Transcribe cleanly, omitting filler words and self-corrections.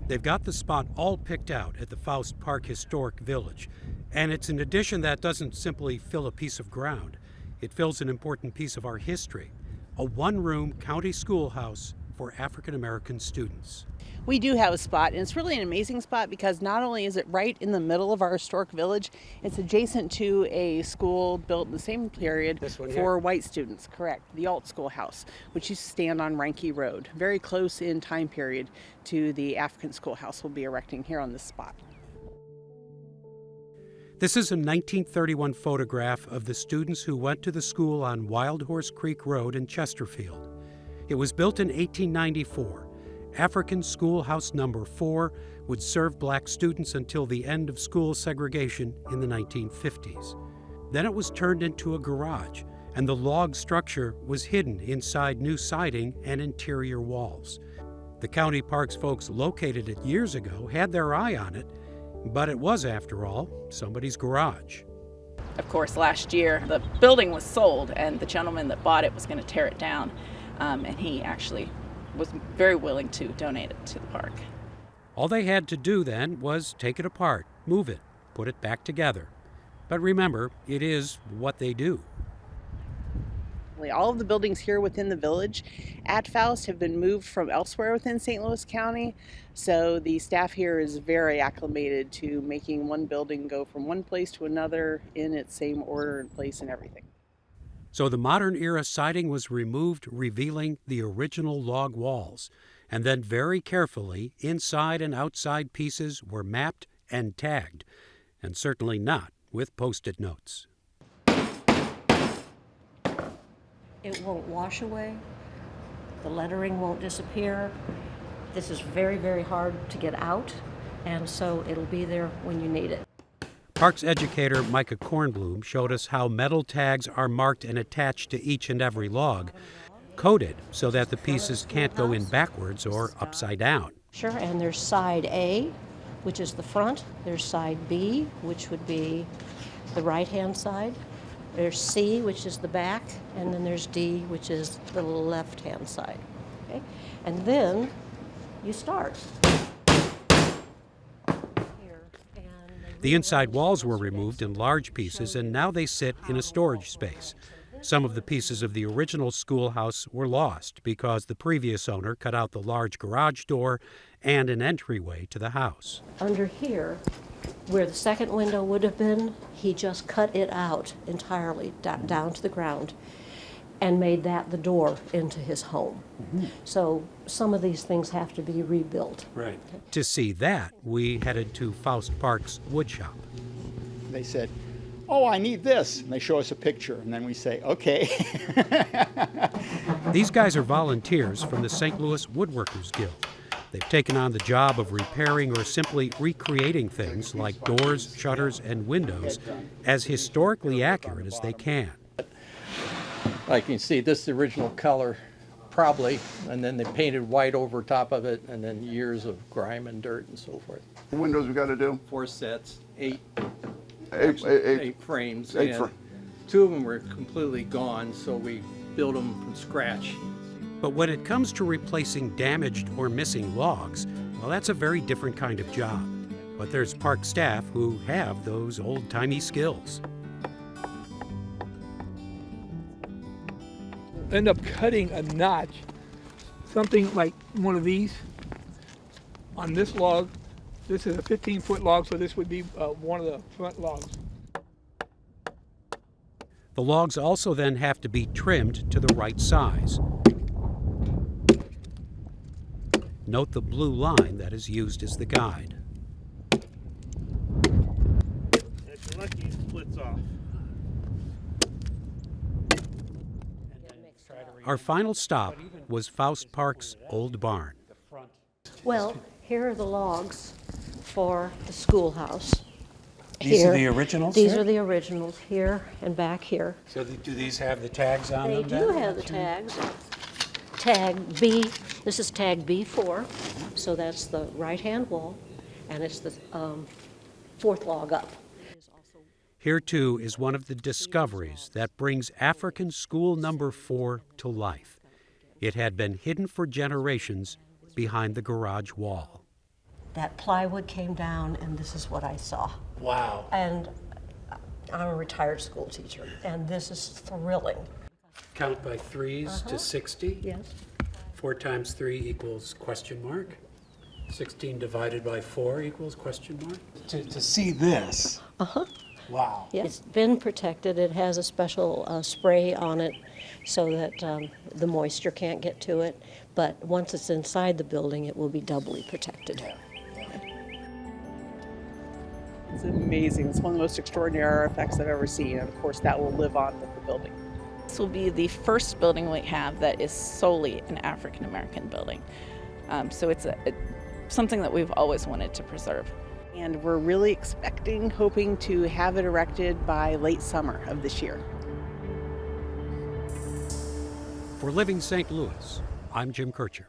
They've got the spot all picked out at the Faust Park Historic Village, and it's an addition that doesn't simply fill a piece of ground. It fills an important piece of our history, a one-room county schoolhouse for African American students. We do have a spot, and it's really an amazing spot because not only is it right in the middle of our historic village, it's adjacent to a school built in the same period for white students, correct, the Alt Schoolhouse, which used to stand on Reinke Road, very close in time period to the African schoolhouse we'll be erecting here on this spot. This is a 1931 photograph of the students who went to the school on Wild Horse Creek Road in Chesterfield. It was built in 1894. African Schoolhouse Number 4 would serve black students until the end of school segregation in the 1950s. Then it was turned into a garage, and the log structure was hidden inside new siding and interior walls. The county parks folks located it years ago had their eye on it, but it was, after all, somebody's garage. Of course, last year the building was sold, and the gentleman that bought it was going to tear it down, and he actually was very willing to donate it to the park. All they had to do then was take it apart, move it, put it back together. But remember, it is what they do. All of the buildings here within the village at Faust have been moved from elsewhere within St. Louis County, so the staff here is very acclimated to making one building go from one place to another in its same order and place and everything. So the modern era siding was removed, revealing the original log walls. And then very carefully, inside and outside pieces were mapped and tagged, and certainly not with Post-it notes. It won't wash away. The lettering won't disappear. This is very, very hard to get out, and so it'll be there when you need it. Parks educator Micha Kornblum showed us how metal tags are marked and attached to each and every log, coded so that the pieces can't go in backwards or upside down. Sure, and there's side A, which is the front. There's side B, which would be the right-hand side. There's C, which is the back, and then there's D, which is the left-hand side. Okay? And then you start. The inside walls were removed in large pieces, and now they sit in a storage space. Some of the pieces of the original schoolhouse were lost because the previous owner cut out the large garage door and an entryway to the house. Under here, where the second window would have been, he just cut it out entirely down to the ground and made that the door into his home. Mm-hmm. So some of these things have to be rebuilt. Right. To see that, we headed to Faust Park's wood shop. They said, "Oh, I need this." And they show us a picture, and then we say, "Okay." These guys are volunteers from the St. Louis Woodworkers Guild. They've taken on the job of repairing or simply recreating things like doors, shutters, and windows as historically accurate as they can. Like you can see, this is the original color, probably, and then they painted white over top of it, and then years of grime and dirt and so forth. The windows we got to do? 4 sets, eight frames, and 2 of them were completely gone, so we built them from scratch. But when it comes to replacing damaged or missing logs, well, that's a very different kind of job. But there's park staff who have those old-timey skills. End up cutting a notch, something like one of these on this log. This is a 15-foot log, so this would be one of the front logs. The logs also then have to be trimmed to the right size. Note the blue line that is used as the guide. If you're lucky, it splits off. Our final stop was Faust Park's old barn. Well, here are the logs for the schoolhouse. These are the originals? These are the originals here and back here. So do these have the tags on them? They do have the tags. Tag B, this is tag B4, so that's the right-hand wall, and it's the 4th log up. Here, too, is one of the discoveries that brings African School Number 4 to life. It had been hidden for generations behind the garage wall. that plywood came down, and this is what I saw. Wow. And I'm a retired school teacher, and this is thrilling. Count by threes to 60. Yes. 4 times 3 equals question mark. 16 divided by 4 equals question mark. To see this. Wow. Yeah. It's been protected. It has a special spray on it so that the moisture can't get to it. But once it's inside the building, it will be doubly protected. It's amazing. It's one of the most extraordinary artifacts I've ever seen. And of course, that will live on with the building. This will be the first building we have that is solely an African American building. So it's something that we've always wanted to preserve. And we're really hoping to have it erected by late summer of this year. For Living St. Louis, I'm Jim Kircher.